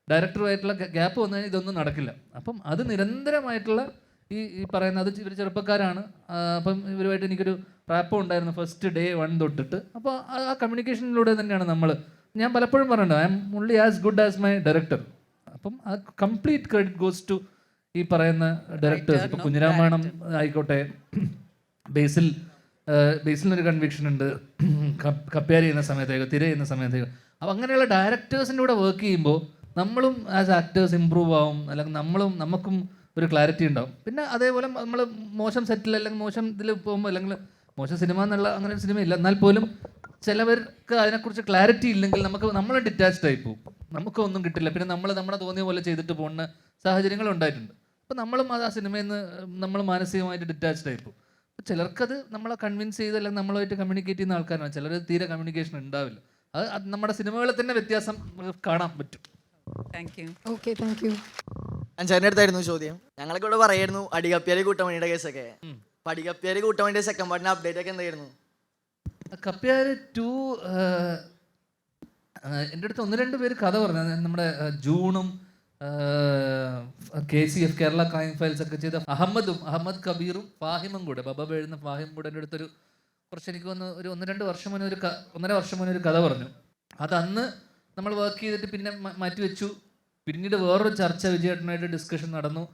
ഡയറക്ടറുമായിട്ടുള്ള ഗ്യാപ്പ് വന്നു കഴിഞ്ഞാൽ ഇതൊന്നും നടക്കില്ല. അപ്പം അത് നിരന്തരമായിട്ടുള്ള ഈ പറയുന്ന അത് ഇവർ ചെറുപ്പക്കാരാണ്. അപ്പം ഇവരുമായിട്ട് എനിക്കൊരു റാപ്പോ ഉണ്ടായിരുന്നു ഫസ്റ്റ് ഡേ 1 തൊട്ടിട്ട്. അപ്പോൾ ആ കമ്മ്യൂണിക്കേഷനിലൂടെ തന്നെയാണ് ഞാൻ പലപ്പോഴും പറഞ്ഞിട്ടുണ്ട്, I am only as good as my director. അപ്പം ആ കംപ്ലീറ്റ് ക്രെഡിറ്റ് ഗോസ് ടു ഈ പറയുന്ന ഡയറക്ടേഴ്സ്. ഇപ്പോൾ കുഞ്ഞിരാമായണം ആയിക്കോട്ടെ, ബേസിലിനൊരു കൺവിക്ഷൻ ഉണ്ട്, കപ്പ്യാരി ചെയ്യുന്ന സമയത്തേക്ക്, തിര ചെയ്യുന്ന സമയത്തേക്ക്. അപ്പോൾ അങ്ങനെയുള്ള ഡയറക്ടേഴ്സിൻ്റെ കൂടെ വർക്ക് ചെയ്യുമ്പോൾ നമ്മളും ആസ് ആക്ടേഴ്സ് ഇമ്പ്രൂവ് ആവും, അല്ലെങ്കിൽ നമുക്കും ഒരു ക്ലാരിറ്റി ഉണ്ടാവും. പിന്നെ അതേപോലെ നമ്മൾ മോശം സെറ്റിൽ അല്ലെങ്കിൽ മോശം ഇതിൽ പോകുമ്പോൾ, അല്ലെങ്കിൽ മോശം സിനിമ എന്നുള്ള അങ്ങനെ ഒരു സിനിമയില്ല, എന്നാൽ പോലും ചിലവർക്ക് അതിനെക്കുറിച്ച് ക്ലാരിറ്റി ഇല്ലെങ്കിൽ നമ്മൾ ഡിറ്റാച്ച്ഡ് ആയി പോകും, നമുക്കൊന്നും കിട്ടില്ല. പിന്നെ നമ്മുടെ തോന്നിയ പോലെ ചെയ്തിട്ട് പോകുന്ന സാഹചര്യങ്ങൾ ഉണ്ടായിട്ടുണ്ട്. അപ്പോൾ നമ്മളും ആ സിനിമയിൽ നിന്ന് നമ്മൾ മാനസികമായിട്ട് ഡിറ്റാച്ച്ഡ് ആയി പോകും. ചിലർക്കത് നമ്മളെ കൺവിൻസ് ചെയ്ത് അല്ലെങ്കിൽ നമ്മളുമായിട്ട് കമ്മ്യൂണിക്കേറ്റ് ചെയ്യുന്ന ആൾക്കാരാണ്. ചിലർ തീരെ കമ്മ്യൂണിക്കേഷൻ ഉണ്ടാവില്ല. അത് നമ്മുടെ സിനിമകളിൽ തന്നെ വ്യത്യാസം കാണാൻ പറ്റും. Thank you. Okay, thank you. അഞ്ചാറിൻ്റെ അടുത്തായിരുന്നു ചോദ്യം. ഞങ്ങളൊക്കെ ഇവിടെ പറയായിരുന്നു അടികപ്പിയാരി കൂട്ടമണിയുടെ കേസൊക്കെ. അടികപ്പിയാരി കൂട്ടമണിയുടെ സെക്കൻഡ് പാർട്ടിന്റെ അപ്ഡേറ്റ് ഒക്കെ എന്തായിരുന്നു? കപ്പ്യാര് 2 എൻ്റെ അടുത്ത് 1-2 പേര് കഥ പറഞ്ഞു. നമ്മുടെ ജൂണും KCF കേരള ക്രൈം ഫയൽസ് ഒക്കെ ചെയ്ത അഹമ്മദ് കബീറും ഫാഹിമും കൂടെ, ബബ എഴുതുന്ന ഫാഹിം കൂടെ എൻ്റെ അടുത്തൊരു കുറച്ച് എനിക്ക് വന്ന് ഒരു 1-2 വർഷം മുന്നേ 1.5 വർഷം മുന്നേ ഒരു കഥ പറഞ്ഞു. അതന്ന് നമ്മൾ വർക്ക് ചെയ്തിട്ട് പിന്നെ മാറ്റിവെച്ചു. പിന്നീട് വേറൊരു ചർച്ച വിജയേട്ടനായിട്ട് ഡിസ്കഷൻ നടന്നു.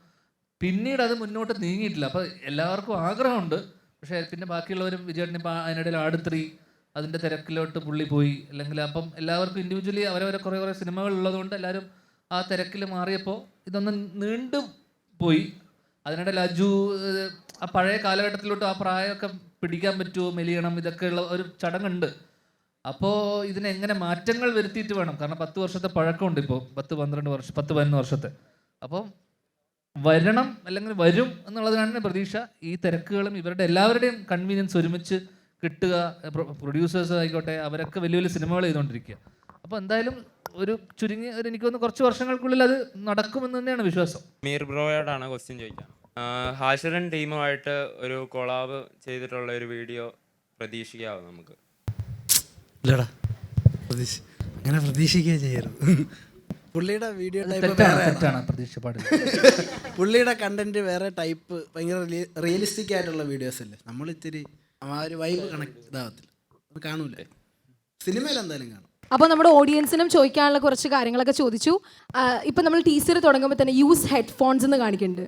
പിന്നീട് അത് മുന്നോട്ട് നീങ്ങിയിട്ടില്ല. അപ്പോൾ എല്ലാവർക്കും ആഗ്രഹമുണ്ട്, പക്ഷേ പിന്നെ ബാക്കിയുള്ളവരും വിജയേട്ടൻ ഇപ്പോൾ അതിനിടയിൽ ആടുത്രി അതിൻ്റെ തിരക്കിലോട്ട് പുള്ളി പോയി. അല്ലെങ്കിൽ അപ്പം എല്ലാവർക്കും ഇൻഡിവിജ്വലി അവരവരെ കുറേ സിനിമകൾ ഉള്ളതുകൊണ്ട് എല്ലാവരും ആ തിരക്കിൽ മാറിയപ്പോൾ ഇതൊന്ന് നീണ്ടു പോയി. അതിനിടയിൽ അജു ആ പഴയ കാലഘട്ടത്തിലോട്ട് ആ പ്രായമൊക്കെ പിടിക്കാൻ പറ്റുമോ, മെലിയണം, ഇതൊക്കെയുള്ള ഒരു ചടങ്ങുണ്ട്. അപ്പോൾ ഇതിനെങ്ങനെ മാറ്റങ്ങൾ വരുത്തിയിട്ട് വേണം. കാരണം 10 വർഷത്തെ പഴക്കമുണ്ട് ഇപ്പോൾ, 10-12 വർഷത്തെ. അപ്പം വരണം അല്ലെങ്കിൽ വരും എന്നുള്ളതാണ് പ്രതീക്ഷ. ഈ തിരക്കുകളും ഇവരുടെ എല്ലാവരുടെയും കൺവീനിയൻസ് ഒരുമിച്ച് കിട്ടുക. പ്രൊഡ്യൂസേഴ്സ് ആയിക്കോട്ടെ, അവരൊക്കെ വലിയ വലിയ സിനിമകൾ ചെയ്തുകൊണ്ടിരിക്കുക. അപ്പോൾ എന്തായാലും എനിക്കൊന്ന് കുറച്ച് വർഷങ്ങൾക്കുള്ളിൽ അത് നടക്കുമെന്ന് തന്നെയാണ് വിശ്വാസം. മീർ ബ്രോയോടാണ് ക്വസ്റ്റ്യൻ ചോദിക്കാം. ഹാഷിറിൻ ടീമുമായിട്ട് ഒരു കൊളാബ് ചെയ്തിട്ടുള്ള ഒരു വീഡിയോ പ്രതീക്ഷിക്കാവോ നമുക്ക്? ഇല്ലടാ, അങ്ങനെ പ്രതീക്ഷിക്കുക ചെയ്യരുത്. പുള്ളിയുടെ വീഡിയോ പുള്ളിയുടെ കണ്ടന്റ് വേറെ ടൈപ്പ്, ഭയങ്കര റിയലിസ്റ്റിക് ആയിട്ടുള്ള വീഡിയോസ് അല്ലേ. നമ്മൾ ഇത്തിരി ആ ഒരു വൈബ് കണക്ട് ഇതാവത്തില്ല, അത് കാണൂല. സിനിമയിൽ എന്തായാലും കാണും. അപ്പോൾ നമ്മുടെ ഓഡിയൻസിനും ചോദിക്കാനുള്ള കുറച്ച് കാര്യങ്ങളൊക്കെ ചോദിച്ചു. ഇപ്പം നമ്മൾ ടീസർ തുടങ്ങുമ്പോൾ തന്നെ യൂസ് ഹെഡ്ഫോൺസ് എന്ന് കാണിക്കുന്നുണ്ട്.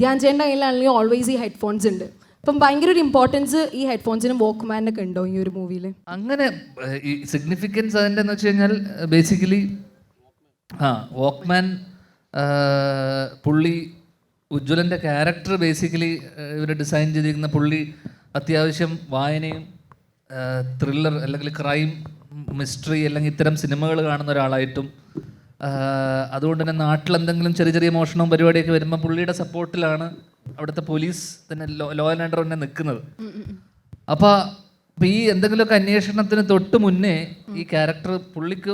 ധ്യാൻ ചേട്ടൻ്റെ കയ്യിലാണെങ്കിൽ ഓൾവേസ് ഈ ഹെഡ്ഫോൺസ് ഉണ്ട്. അപ്പം ഭയങ്കര ഒരു ഇമ്പോർട്ടൻസ് ഈ ഹെഡ്ഫോൺസിനും വോക്ക്മാനൊക്കെ ഉണ്ടോ ഈ ഒരു മൂവിയിൽ? അങ്ങനെ ഈ സിഗ്നിഫിക്കൻസ് അതിൻ്റെ എന്ന് വെച്ച് കഴിഞ്ഞാൽ ബേസിക്കലി വോക്ക്മാൻ പുള്ളി ഉജ്ജ്വലൻ്റെ ക്യാരക്ടർ ബേസിക്കലി ഇവർ ഡിസൈൻ ചെയ്തിരിക്കുന്ന പുള്ളി അത്യാവശ്യം വായനയും ത്രില്ലർ അല്ലെങ്കിൽ ക്രൈം മിസ്റ്ററി അല്ലെങ്കിൽ ഇത്തരം സിനിമകൾ കാണുന്ന ഒരാളായിട്ടും അതുകൊണ്ട് തന്നെ നാട്ടിലെന്തെങ്കിലും ചെറിയ മോഷണവും പരിപാടിയൊക്കെ വരുമ്പോൾ പുള്ളിയുടെ സപ്പോർട്ടിലാണ് അവിടുത്തെ പോലീസ് തന്നെ ലോ ആൻഡ് ഓർഡർ തന്നെ നിൽക്കുന്നത്. അപ്പോൾ ഈ എന്തെങ്കിലുമൊക്കെ അന്വേഷണത്തിന് തൊട്ട് മുന്നേ ഈ ക്യാരക്ടർ പുള്ളിക്ക്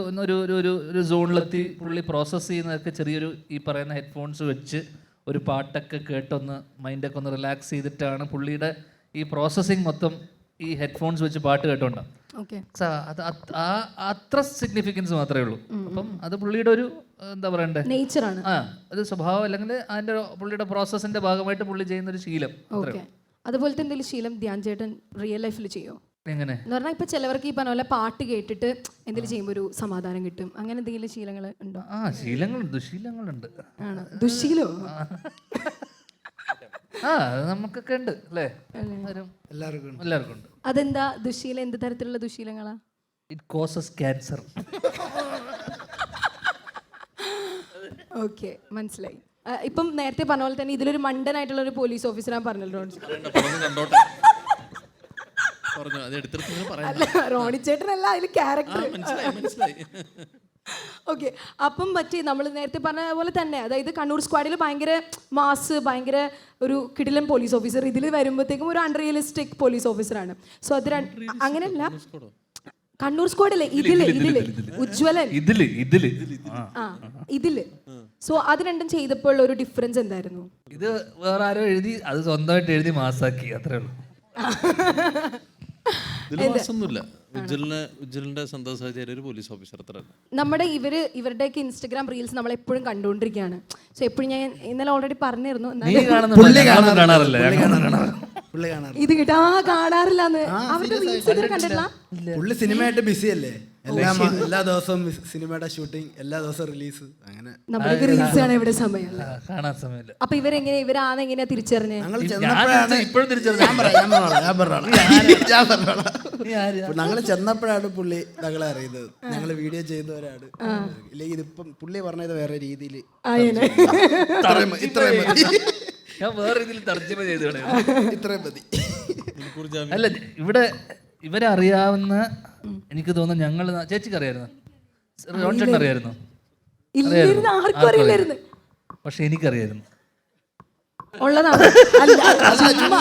ഒരു സോണിലെത്തി പുള്ളി പ്രോസസ്സ് ചെയ്യുന്നതൊക്കെ ചെറിയൊരു ഈ പറയുന്ന ഹെഡ്ഫോൺസ് വെച്ച് ഒരു പാട്ടൊക്കെ കേട്ടൊന്ന് മൈൻഡൊക്കെ ഒന്ന് റിലാക്സ് ചെയ്തിട്ടാണ് പുള്ളിയുടെ ഈ പ്രോസസ്സിങ് മൊത്തം ഈ ഹെഡ്ഫോൺസ് വെച്ച് പാട്ട് കേട്ടോണ്ടാണ്. അത്ര സിഗ്നിഫിക്കൻസ് മാത്രമേ ഉള്ളൂ. അപ്പം അത് പുള്ളിയുടെ ഒരു എന്താ പറയണ്ടേ നേച്ചറാണ്, അത് സ്വഭാവം അല്ലെങ്കിൽ അതിൻ്റെ പുള്ളിയുടെ പ്രോസസ്സിന്റെ ഭാഗമായിട്ട് പുള്ളി ചെയ്യുന്ന ഒരു ശീലം. അതുപോലത്തെ എന്തെങ്കിലും ശീലം ധ്യാൻ ചേട്ടൻ റിയൽ ലൈഫിൽ ചെയ്യോ? എങ്ങനെ എന്ന് പറഞ്ഞാൽ ഇപ്പൊ ചിലവർക്ക് ഈ പറഞ്ഞ പോലെ പാട്ട് കേട്ടിട്ട് എന്തെങ്കിലും ചെയ്യുമ്പോൾ ഒരു സമാധാനം കിട്ടും, അങ്ങനെ എന്തെങ്കിലും ശീലങ്ങൾ ഉണ്ടോ? ദുശീലങ്ങളുണ്ട്. ആണോ? ദുശീലോ? നമുക്കൊക്കെ ഉണ്ട് അല്ലേ? എല്ലാവർക്കും ഉണ്ട്. അതെന്താ ദുശീലം? എന്ത് തരത്തിലുള്ള ദുശീലങ്ങളാ? It causes cancer. ഓക്കെ, മനസ്സിലായി. ഇപ്പം നേരത്തെ പറഞ്ഞ പോലെ തന്നെ ഇതിലൊരു മണ്ടനായിട്ടുള്ള ഒരു പോലീസ് ഓഫീസറാണ് പറഞ്ഞല്ലോ റോണി ചേട്ടനല്ല അതിൽ ക്യാരക്ടർ. ഓക്കെ, അപ്പം മറ്റേ നമ്മൾ നേരത്തെ പറഞ്ഞ പോലെ തന്നെ, അതായത് കണ്ണൂർ സ്ക്വാഡിൽ ഭയങ്കര മാസ്, ഭയങ്കര ഒരു കിടിലൻ പോലീസ് ഓഫീസർ, ഇതിൽ വരുമ്പോഴത്തേക്കും ഒരു അൺറിയലിസ്റ്റിക് പോലീസ് ഓഫീസറാണ്. സോ അത് അങ്ങനെയല്ല, കണ്ണൂർ സ്ക്വാഡിലെ ഇതില് ഉജ്ജ്വലൻ ഇതില്. സോ അത് രണ്ടും ചെയ്തപ്പോൾ ഒരു ഡിഫറൻസ് എന്തായിരുന്നു? ഇത് വേറെ ആരോ എഴുതി, അത് സ്വന്തമായിട്ട് എഴുതി മാസാക്കി, അത്രേ ഉള്ളൂ. ഉജ്ജ്വലിന്റെ സ്വന്തം സഹചാരി ഒരു പോലീസ് ഓഫീസർ. നമ്മുടെ ഇവരുടെയൊക്കെ ഇൻസ്റ്റഗ്രാം റീൽസ് നമ്മൾ എപ്പോഴും കണ്ടുകൊണ്ടിരിക്കുകയാണ്. സോ എപ്പോഴും ഞാൻ ഇന്നലെ ഓൾറെഡി പറഞ്ഞിരുന്നു ഇത് കിട്ടാ കാണാറില്ലാന്ന്. അവരുടെ റീൽസ് ഇതുവരെ കണ്ടിട്ടില്ല. പുള്ളി സിനിമയായിട്ട് ബിസി അല്ലേ, എല്ലാ ദിവസവും സിനിമയുടെ ഷൂട്ടിംഗ്, എല്ലാ ദിവസവും റിലീസ്, അങ്ങനെ നമ്മളൊക്കെ റീൽസ് കാണാൻ ഇവിടെ സമയമല്ല. അപ്പൊ ഇവരെങ്ങനെയാ തിരിച്ചറിഞ്ഞേ? ഞങ്ങൾ ചെന്നപ്പോഴാണ് പുള്ളി ഞങ്ങളെ അറിയുന്നത്. ഞങ്ങള് വീഡിയോ ചെയ്യുന്നവരാണ്. ഇല്ലെങ്കിൽ ഇതിപ്പം പുള്ളി പറഞ്ഞത് വേറെ രീതിയിൽ അല്ല, ഇവരെ അറിയാവുന്ന, എനിക്ക് തോന്നുന്നു ഞങ്ങൾ ചേച്ചിക്ക് അറിയായിരുന്നു, റോൺചേട്ടൻ അറിയായിരുന്നു, പക്ഷെ എനിക്കറിയായിരുന്നു. ഉള്ളതാണ്. അല്ല, ചുമ്മാ.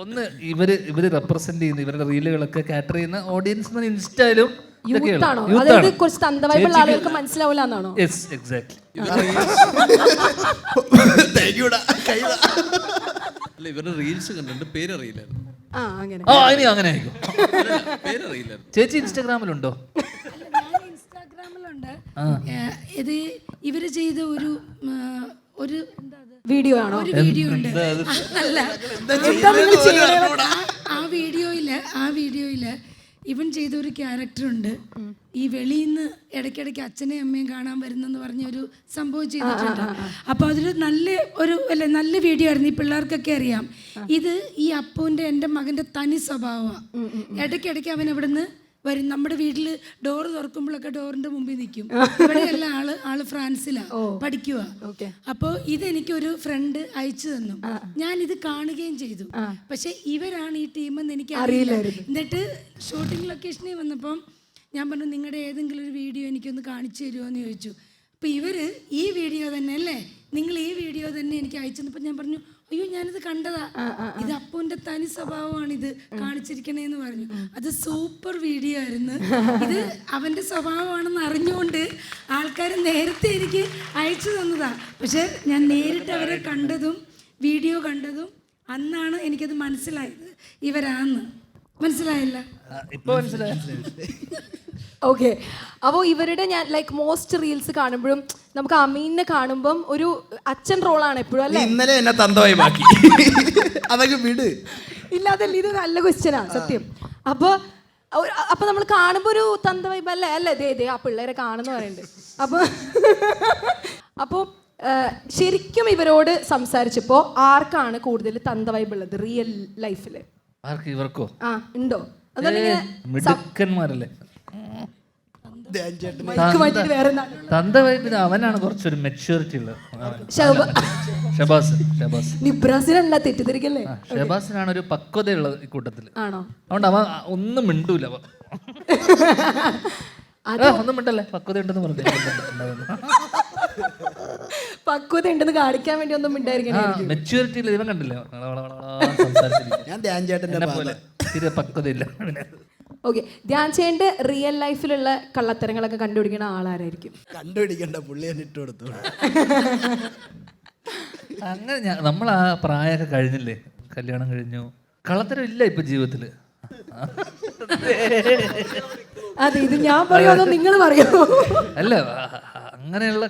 ഒന്ന് ഇവര് റെപ്രസെന്റ് ചെയ്യുന്ന ഇവരുടെ റീലുകളൊക്കെ കാറ്റർ ചെയ്യുന്ന ഓഡിയൻസ് ഇൻസ്റ്റയിലും യൂത്ത് ആണോ? അതായത് കുറച്ച് തന്തവൈബുള്ള ആളുകൾക്ക് മനസ്സിലാവില്ല എന്നാണോ? Yes exactly. അല്ല ഇവരുടെ റീൽസ് കണ്ടിട്ട് പേരറിയില്ലായിരുന്നു. ആ, അങ്ങനെ. അങ്ങനെ ആയിരിക്കും. പേരറിയില്ലായിരുന്നു. ചേച്ചി ഇൻസ്റ്റാഗ്രാമിലുണ്ടോ? ഇൻസ്റ്റാഗ്രാമിലുണ്ട്. ഇത് ഇവര് ചെയ്ത ഒരു വീഡിയോ ആണോ? ഒരു വീഡിയോ ഉണ്ട്. അല്ല, ആ വീഡിയോയില് ഇവൻ ചെയ്ത ഒരു ക്യാരക്ടറുണ്ട്. ഈ വെളിയിൽ നിന്ന് ഇടയ്ക്കിടയ്ക്ക് അച്ഛനെയും അമ്മയും കാണാൻ വരുന്നെന്ന് പറഞ്ഞൊരു സംഭവം ചെയ്തിട്ടുണ്ട്. അപ്പോൾ അതൊരു നല്ല വീഡിയോ ആയിരുന്നു. ഈ പിള്ളേർക്കൊക്കെ അറിയാം. ഇത് ഈ അപ്പുവിൻ്റെ എൻ്റെ മകൻ്റെ തനി സ്വഭാവമാണ്. ഇടയ്ക്കിടയ്ക്ക് അവൻ അവിടെ നിന്ന് വരും. നമ്മുടെ വീട്ടിൽ ഡോറ് തുറക്കുമ്പോഴൊക്കെ ഡോറിന്റെ മുമ്പിൽ നിൽക്കും. ഇവിടെയല്ല ആള് ഫ്രാൻസിലാണ് പഠിക്കുക. അപ്പോൾ ഇതെനിക്കൊരു ഫ്രണ്ട് അയച്ചു തന്നു. ഞാൻ ഇത് കാണുകയും ചെയ്തു. പക്ഷെ ഇവരാണ് ഈ ടീമെന്ന് എനിക്ക് അറിയില്ല. എന്നിട്ട് ഷൂട്ടിംഗ് ലൊക്കേഷനിൽ വന്നപ്പം ഞാൻ പറഞ്ഞു, നിങ്ങളുടെ ഏതെങ്കിലും ഒരു വീഡിയോ എനിക്കൊന്ന് കാണിച്ചു തരുമോ എന്ന് ചോദിച്ചു. അപ്പോൾ ഇവര് ഈ വീഡിയോ തന്നെ അല്ലേ, നിങ്ങൾ ഈ വീഡിയോ തന്നെ എനിക്ക് അയച്ചു തന്നപ്പോൾ ഞാൻ പറഞ്ഞു, അയ്യോ ഞാനിത് കണ്ടതാ, ഇത് അപ്പുവിന്റെ തനി സ്വഭാവമാണ് ഇത് കാണിച്ചിരിക്കണേന്ന് പറഞ്ഞു. അത് സൂപ്പർ വീഡിയോ ആയിരുന്നു. ഇത് അവന്റെ സ്വഭാവമാണെന്ന് അറിഞ്ഞുകൊണ്ട് ആൾക്കാർ നേരത്തെ എനിക്ക് അയച്ചു തന്നതാ. പക്ഷെ ഞാൻ നേരിട്ട് അവരെ കണ്ടതും വീഡിയോ കണ്ടതും അന്നാണ് എനിക്കത് മനസ്സിലായത് ഇവരാന്ന്. മനസ്സിലായില്ല? ഇപ്പൊ മനസ്സിലായി. ഓക്കെ, അപ്പോൾ ഇവരുടെ ഞാൻ ലൈക്ക് മോസ്റ്റ് റീൽസ് കാണുമ്പോഴും നമുക്ക് അമീനെ കാണുമ്പം ഒരു അച്ഛൻ റോളാണ് എപ്പോഴും അല്ലേ? ഇന്നലെ എന്നെ തന്തവായി ബാക്കി അതൊക്കെ വിട്. ഇല്ല, അതല്ല, ഇത് നല്ല ക്വസ്റ്റ്യനാണ് സത്യം. അപ്പോൾ നമ്മൾ കാണുമ്പോൾ ഒരു തന്ത വൈബ് അല്ലേ? അല്ലേ, ദേ ആ പിള്ളേരെ കാണുന്ന പറയുന്നുണ്ട്. അപ്പോൾ ശരിക്കും ഇവരോട് സംസാരിച്ചപ്പോൾ ആർക്കാണ് കൂടുതൽ തന്ത വൈബ് ഉള്ളത് റിയൽ ലൈഫിൽ? ആർക്ക്? ഇവർക്കോ? ആ, ഉണ്ടോ? മിടുക്കന്മാരല്ലേ? തന്ത വൈബിന് അവനാണ് കുറച്ചൊരു മെച്യൂരിറ്റി ഉള്ളത്. നിബ്രാസിനല്ല, തെറ്റിദ്ധരിക്കല്ലേ? ഷബാസിനാണ് ഒരു പക്വതയുള്ളത് ഈ കൂട്ടത്തില്. ആണോ? അതുകൊണ്ട് അവൻ ഒന്നും മിണ്ടൂല. ഒന്നും മിണ്ടല്ലേ, പക്വത ഉണ്ടെന്ന് പറഞ്ഞു. പക്വത ഉണ്ടെന്ന് കാണിക്കാൻ വേണ്ടി ഒന്നും മിണ്ടായിരിക്കണം. മെച്യൂരിറ്റി ഇല്ല. ഇവൻ കണ്ടില്ലേ പക്വതയില്ല. ഓക്കെ, ധ്യാൻ ചേട്ടൻ്റെ റിയൽ ലൈഫിലുള്ള കള്ളത്തരങ്ങളൊക്കെ കണ്ടുപിടിക്കുന്ന ആളാരായിരിക്കും? കണ്ടുപിടിക്കണ്ട, പുള്ളി തന്നെ ഇട്ട് കൊടുത്തു. അങ്ങനെ നമ്മൾ ആ പ്രായമൊക്കെ കഴിഞ്ഞില്ലേ, കല്യാണം കഴിഞ്ഞു, കള്ളത്തരം ഇല്ല ഇപ്പൊ ജീവിതത്തില്. അതെ, ഇത് ഞാൻ പറയുമോ നിങ്ങൾ പറയുമോ? അല്ല, അങ്ങനെയുള്ള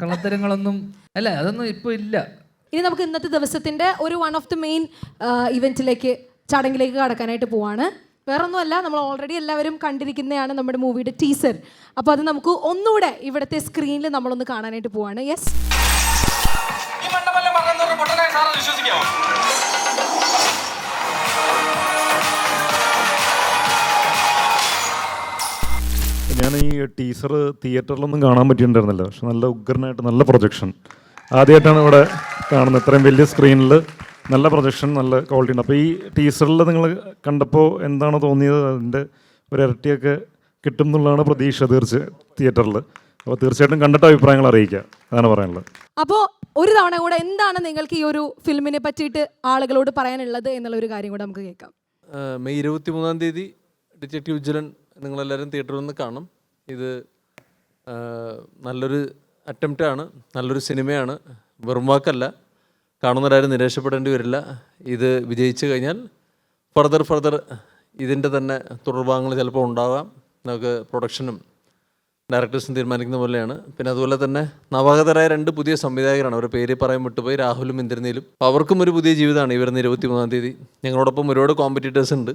കള്ളത്തരങ്ങളൊന്നും അല്ല, അതൊന്നും ഇപ്പൊ ഇല്ല. ഇനി നമുക്ക് ഇന്നത്തെ ദിവസത്തിന്റെ ഒരു വൺ ഓഫ് ദി മെയിൻ ഇവന്റിലേക്ക്, ചടങ്ങിലേക്ക് കടക്കാനായിട്ട് പോവാണ്. വേറൊന്നുമല്ല, നമ്മൾ ഓൾറെഡി എല്ലാവരും കണ്ടിരിക്കുന്നതാണ് നമ്മുടെ മൂവിയുടെ ടീസർ. അപ്പോൾ അത് നമുക്ക് ഒന്നുകൂടെ ഇവിടുത്തെ സ്ക്രീനിൽ നമ്മളൊന്ന് കാണാനായിട്ട് പോവാണ്. യെസ്, ഞാൻ ഈ ടീസർ തിയേറ്ററിലൊന്നും കാണാൻ പറ്റിയിട്ടുണ്ടായിരുന്നില്ല. പക്ഷെ നല്ല ഉഗ്രനായിട്ട് നല്ല പ്രൊജക്ഷൻ ആദ്യമായിട്ടാണ് ഇവിടെ കാണുന്നത്. ഇത്രയും വലിയ സ്ക്രീനിൽ നല്ല പ്രൊജക്ഷൻ, നല്ല ക്വാളിറ്റി ഉണ്ട്. അപ്പോൾ ഈ ടീസറിൽ നിങ്ങൾ കണ്ടപ്പോൾ എന്താണ് തോന്നിയത്? അതിൻ്റെ ഒരു ഇരട്ടിയൊക്കെ കിട്ടും എന്നുള്ളതാണ് പ്രതീക്ഷ തിയേറ്ററിൽ. അപ്പോൾ തീർച്ചയായിട്ടും കണ്ടിട്ട് അഭിപ്രായങ്ങൾ അറിയിക്കുക, അതാണ് പറയാനുള്ളത്. അപ്പോൾ ഒരു തവണ കൂടെ എന്താണ് നിങ്ങൾക്ക് ഈ ഒരു ഫിലിമിനെ പറ്റിയിട്ട് ആളുകളോട് പറയാനുള്ളത് എന്നുള്ള ഒരു കാര്യം കൂടെ നമുക്ക് കേൾക്കാം. മെയ് 23 ഡിറ്റക്റ്റീവ് വിജിലൻ നിങ്ങളെല്ലാവരും തിയേറ്ററിൽ നിന്ന് കാണും. ഇത് നല്ലൊരു അറ്റംപ്റ്റാണ്, നല്ലൊരു സിനിമയാണ്, വെറും വാക്കല്ല. കാണുന്നവരാരും നിരാശപ്പെടേണ്ടി വരില്ല. ഇത് വിജയിച്ചു കഴിഞ്ഞാൽ ഫർദർ ഇതിൻ്റെ തന്നെ തുടർഭാഗങ്ങൾ ചിലപ്പോൾ ഉണ്ടാകാം. നമുക്ക് പ്രൊഡക്ഷനും ഡയറക്ടേഴ്സും തീരുമാനിക്കുന്ന പോലെയാണ്. പിന്നെ അതുപോലെ തന്നെ നവാഗതരായ 2 പുതിയ സംവിധായകരാണ്. അവരുടെ പേര് പറയാൻ വിട്ടുപോയി, രാഹുലും ഇന്ദ്രനീലും. അപ്പോൾ അവർക്കും ഒരു പുതിയ ജീവിതമാണ് ഈ വരുന്ന 23 ഞങ്ങളോടൊപ്പം ഒരുപാട് കോമ്പറ്റീറ്റേഴ്സ് ഉണ്ട്.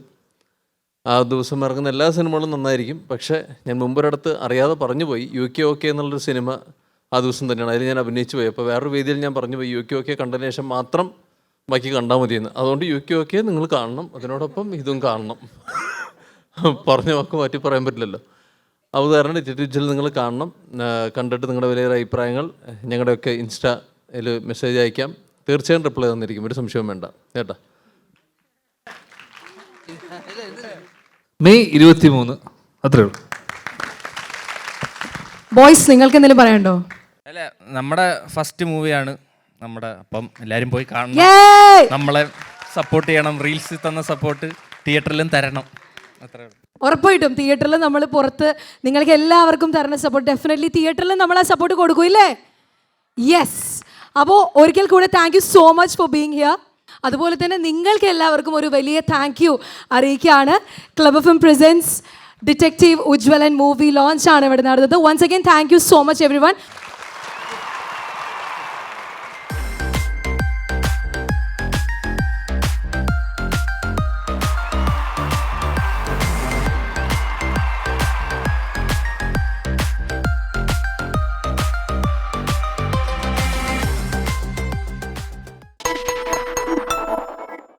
ആ ദിവസം ഇറങ്ങുന്ന എല്ലാ സിനിമകളും നന്നായിരിക്കും. പക്ഷേ ഞാൻ മുമ്പൊരിടത്ത് അറിയാതെ പറഞ്ഞു പോയി, UK എന്നുള്ളൊരു സിനിമ ആ ദിവസം തന്നെയാണ്. അതിൽ ഞാൻ അഭിനയിച്ചു പോയി. അപ്പോൾ വേറൊരു വേദിയിൽ ഞാൻ പറഞ്ഞു പോയി, UK കണ്ടതിന് ശേഷം മാത്രം ബാക്കി കണ്ടാൽ മതിയെന്ന്. അതുകൊണ്ട് UK നിങ്ങൾ കാണണം, അതിനോടൊപ്പം ഇതും കാണണം. പറഞ്ഞ വാക്ക് മാറ്റി പറയാൻ പറ്റില്ലല്ലോ. അത് കാരണം ഡിറ്റക്റ്റീവ് നിങ്ങൾ കാണണം. കണ്ടിട്ട് നിങ്ങളുടെ വലിയ അഭിപ്രായങ്ങൾ ഞങ്ങളുടെയൊക്കെ ഇൻസ്റ്റയിൽ മെസ്സേജ് അയക്കാം. തീർച്ചയായും റിപ്ലൈ തന്നിരിക്കും, ഒരു സംശയവും വേണ്ട കേട്ടോ. മെയ് 23 അത്രേ ഉള്ളൂ. ബോയ്സ്, നിങ്ങൾക്ക് എന്തെങ്കിലും പറയാനുണ്ടോ? അല്ല നമ്മുടെ ഫസ്റ്റ് മൂവിയാണ് നമ്മുടെ, അപ്പം എല്ലാവരും പോയി കാണണം, Yay! നമ്മളെ സപ്പോർട്ട് ചെയ്യണം, റീൽസ് തന്ന സപ്പോർട്ട് തിയേറ്ററിലും തരണം, അത്രേ ഉള്ളൂ. ഉറപ്പായിട്ടും തിയേറ്ററിൽ നമ്മൾ പുറത്ത് നിങ്ങൾക്ക് എല്ലാവർക്കും തരുന്ന സപ്പോർട്ട് ഡെഫിനറ്റ്ലി തിയേറ്ററിൽ നമ്മൾ ആ സപ്പോർട്ട് കൊടുക്കൂല്ലേ? യെസ്. അപ്പോൾ ഒരിക്കൽ കൂടെ thank you so much for being here. അതുപോലെ തന്നെ നിങ്ങൾക്ക് എല്ലാവർക്കും ഒരു വലിയ താങ്ക് യു അറിയിക്കുകയാണ്. Club FM presence detective Ujjwalan movie launch ആണ് ഇവിടെ നടന്നത്. Once again thank you so much every one.